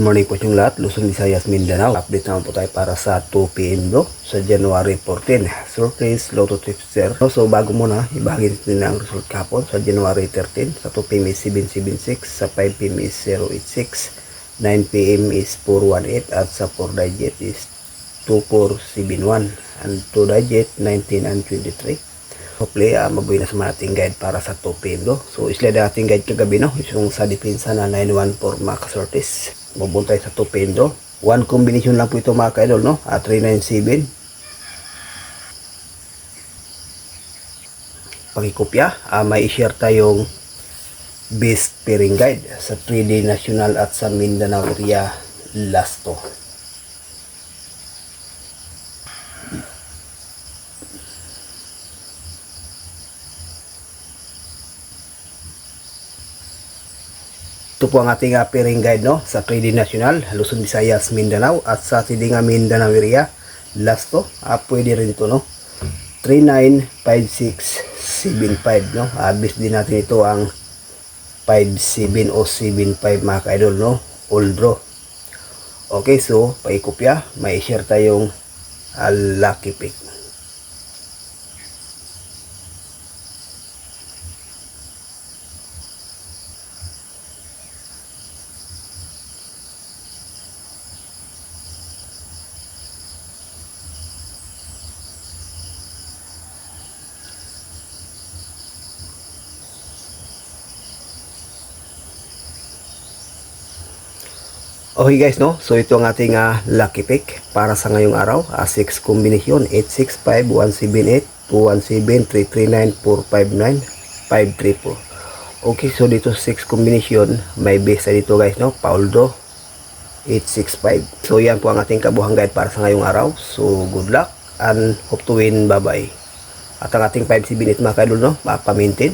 morning po yung lahat, Luzon, Visayas, Mindanao. Update naman po tayo para sa 2 PM bro, sa January 14. Surface Lotto Tipster. So bago muna, ibahagi natin ang result kapon sa January 13. Sa 2 PM is 776, sa 5 PM is 086, 9 PM is 418, at sa 4 digit is 2471. And 2 digit, 19 and 23. Hopefully, mabuhay na sa mga ating guide para sa 2 PM bro. So, isla na ating guide kagabi no, yung sa depensa na 914 Max Ortiz. Mabuntay sa 2 PM bro. One combination lang po ito mga ka-idol no, 397. Pakikopya, may i-share tayong best pairing guide sa 3D National at sa Mindanao area last to. Ito po ang ating pairing guide no, sa 3D National, Luzon, Visayas, Mindanao, at sa Tidinga Mindanao area last to. Pwede rin ito no, 395675 no. Base din natin ito ang 57 o 75 mga ka-idol no, all draw. Okay, so paikopya, may share tayong lucky pick. Okay guys no, so ito ang ating lucky pick para sa ngayong araw. 6 combination, 865, 178, 217, 339, 459, 534. Okay, so dito 6 combination, may base dito guys no, Pauldo 865. So yan po ang ating kabuhang guide para sa ngayong araw. So good luck and hope to win. Bye bye. At ang ating 578 mga kaidol no, pa-maintain.